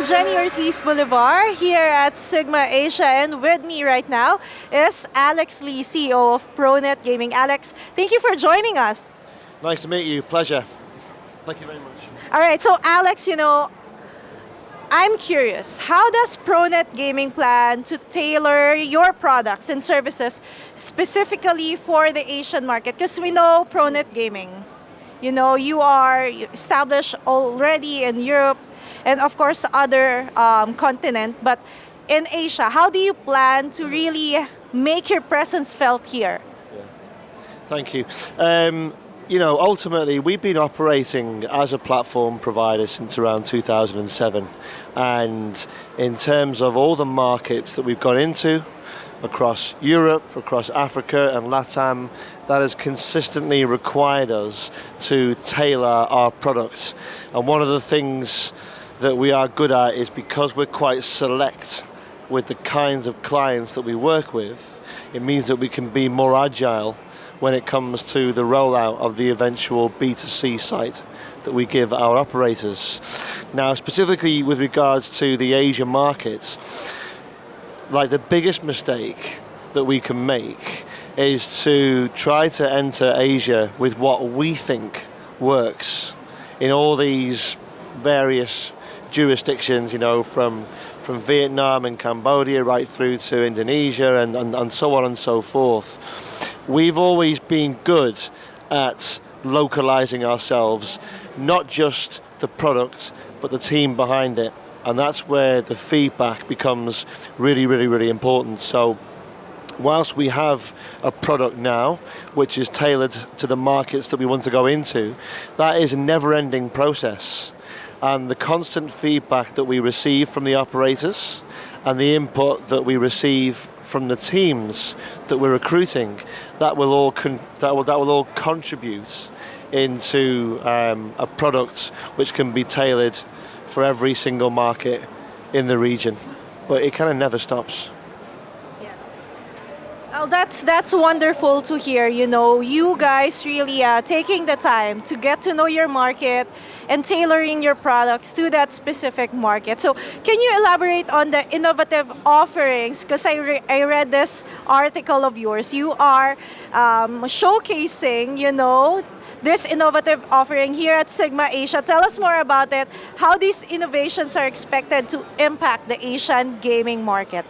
Jenny Ortiz Boulevard here at SiGMA Asia, and with me right now is Alex Leese, CEO of Pronet Gaming. Alex, thank you for joining us. Nice to meet you. Pleasure. Thank you very much. All right, so Alex, I'm curious, how does Pronet Gaming plan to tailor your products and services specifically for the Asian market? Because we know Pronet Gaming, you are established already in Europe and of course other continent, but in Asia, how do you plan to really make your presence felt here? Yeah. Thank you. Ultimately, we've been operating as a platform provider since around 2007. And in terms of all the markets that we've gone into, across Europe, across Africa and LATAM, that has consistently required us to tailor our products. And one of the things that we are good at is because we're quite select with the kinds of clients that we work with, it means that we can be more agile when it comes to the rollout of the eventual B2C site that we give our operators. Now, specifically with regards to the Asia markets, like the biggest mistake that we can make is to try to enter Asia with what we think works in all these various jurisdictions, from Vietnam and Cambodia right through to Indonesia and so on and so forth. We've always been good at localizing ourselves, not just the product, but the team behind it. And that's where the feedback becomes really, really, really important. So whilst we have a product now, which is tailored to the markets that we want to go into, that is a never-ending process. And the constant feedback that we receive from the operators and the input that we receive from the teams that we're recruiting, that will all contribute into a product which can be tailored for every single market in the region. But it kind of never stops. Well, that's wonderful to hear. You guys really taking the time to get to know your market and tailoring your products to that specific market. So can you elaborate on the innovative offerings? Because I read this article of yours. You are showcasing, this innovative offering here at SiGMA Asia. Tell us more about it, how these innovations are expected to impact the Asian gaming market.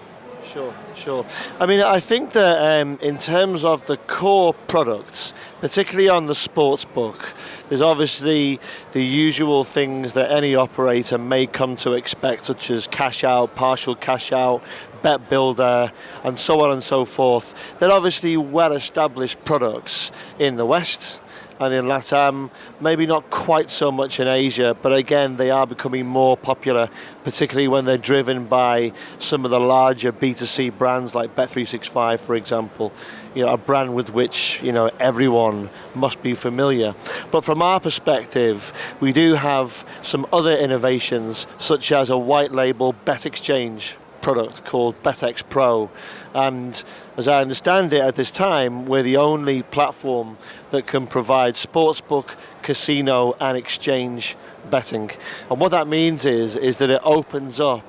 Sure. I think that in terms of the core products, particularly on the sportsbook, there's obviously the usual things that any operator may come to expect, such as cash out, partial cash out, bet builder, and so on and so forth. They're obviously well-established products in the West and in LATAM, maybe not quite so much in Asia, but again, they are becoming more popular, particularly when they're driven by some of the larger B2C brands like Bet365, for example, a brand with which, everyone must be familiar. But from our perspective, we do have some other innovations, such as a white label bet exchange product called BetX Pro, and as I understand it at this time, we're the only platform that can provide sportsbook, casino and exchange betting. And what that means is that it opens up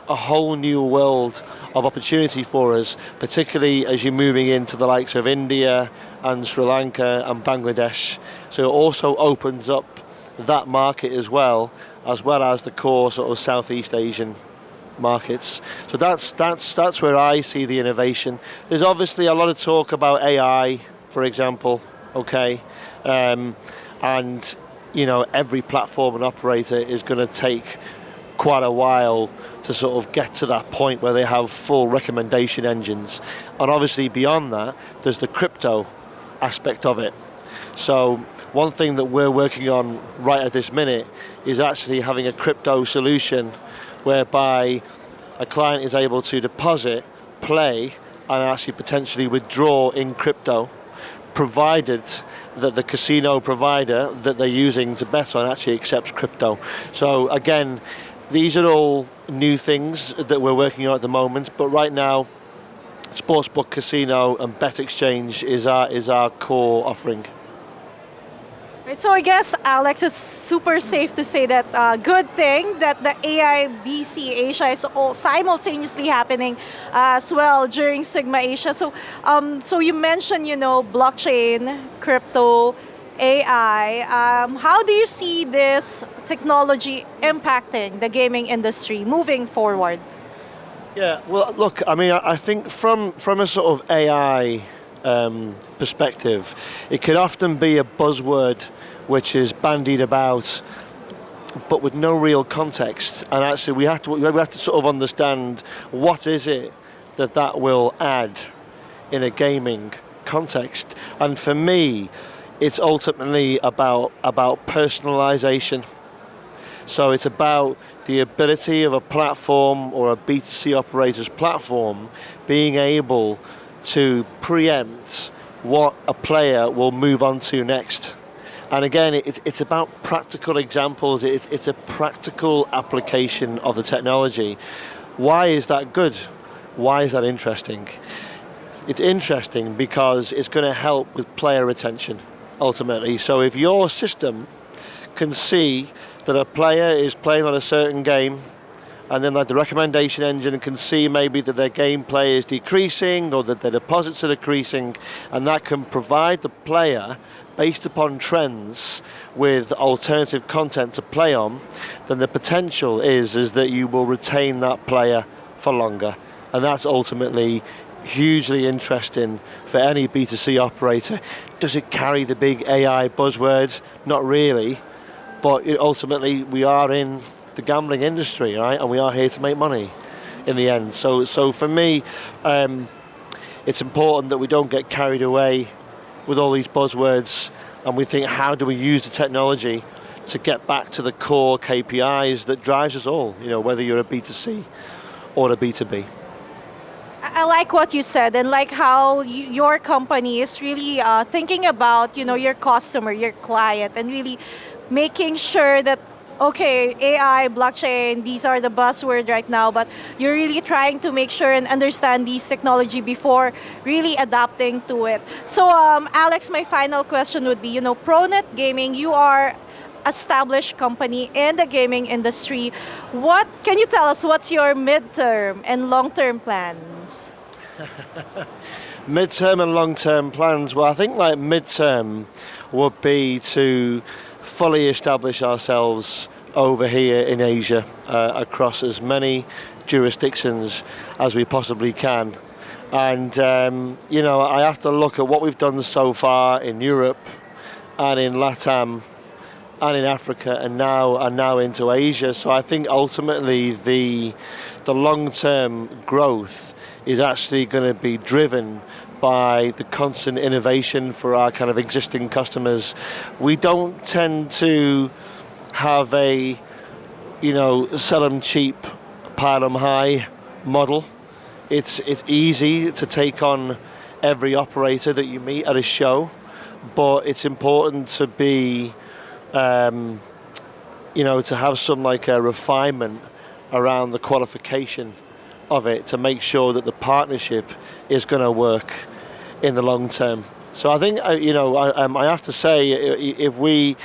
a whole new world of opportunity for us, particularly as you're moving into the likes of India and Sri Lanka and Bangladesh. So it also opens up that market as well as the core sort of Southeast Asian markets. So that's where I see the innovation. There's obviously a lot of talk about AI, for example, and every platform and operator is going to take quite a while to sort of get to that point where they have full recommendation engines. And obviously beyond that, there's the crypto aspect of it. So one thing that we're working on right at this minute is actually having a crypto solution whereby a client is able to deposit, play, and actually potentially withdraw in crypto, provided that the casino provider that they're using to bet on actually accepts crypto. So again, these are all new things that we're working on at the moment, but right now, sportsbook, casino, and bet exchange is our core offering. Right, so I guess, Alex, it's super safe to say that good thing that the AIBC Asia is all simultaneously happening as well during SiGMA Asia. So, so you mentioned, blockchain, crypto, AI. How do you see this technology impacting the gaming industry moving forward? Yeah, well, look, I mean, I think from a sort of AI perspective, it could often be a buzzword which is bandied about, but with no real context. And actually, we have to sort of understand what is it that will add in a gaming context. And for me, it's ultimately about personalization. So it's about the ability of a platform or a B2C operator's platform being able to preempt what a player will move on to next. And again, it's about practical examples. It's a practical application of the technology. Why is that good? Why is that interesting? It's interesting because it's going to help with player retention, ultimately. So if your system can see that a player is playing on a certain game, and then like the recommendation engine can see maybe that their gameplay is decreasing or that their deposits are decreasing, and that can provide the player, based upon trends, with alternative content to play on, then the potential is that you will retain that player for longer. And that's ultimately hugely interesting for any B2C operator. Does it carry the big AI buzzwords? Not really, but ultimately we are in the gambling industry, right? And we are here to make money in the end. So for me, it's important that we don't get carried away with all these buzzwords, and we think, how do we use the technology to get back to the core KPIs that drives us all, whether you're a B2C or a B2B. I like what you said, and like how your company is really thinking about, your customer, your client, and really making sure that, okay, AI, blockchain, these are the buzzwords right now, but you're really trying to make sure and understand these technology before really adapting to it. So, Alex, my final question would be, Pronet Gaming, you are established company in the gaming industry. What can you tell us? What's your midterm and long-term plans? Midterm and long-term plans. Well, I think like midterm would be to fully establish ourselves over here in Asia, across as many jurisdictions as we possibly can. And I have to look at what we've done so far in Europe and in LATAM and in Africa and now into Asia. So I think ultimately the long-term growth is actually going to be driven by the constant innovation for our kind of existing customers. We don't tend to have a, sell them cheap, pile them high model. It's easy to take on every operator that you meet at a show, but it's important to be, to have some like a refinement around the qualification of it to make sure that the partnership is going to work in the long term. So I think I have to say, if we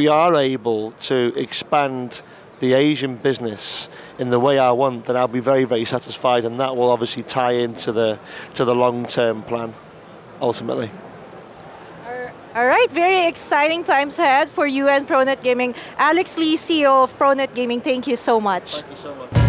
are able to expand the Asian business in the way I want, then I'll be very, very satisfied, and that will obviously tie into the long-term plan ultimately. All right, very exciting times ahead for you and Pronet Gaming. Alex Leese, CEO of Pronet Gaming, thank you so much. Thank you so much.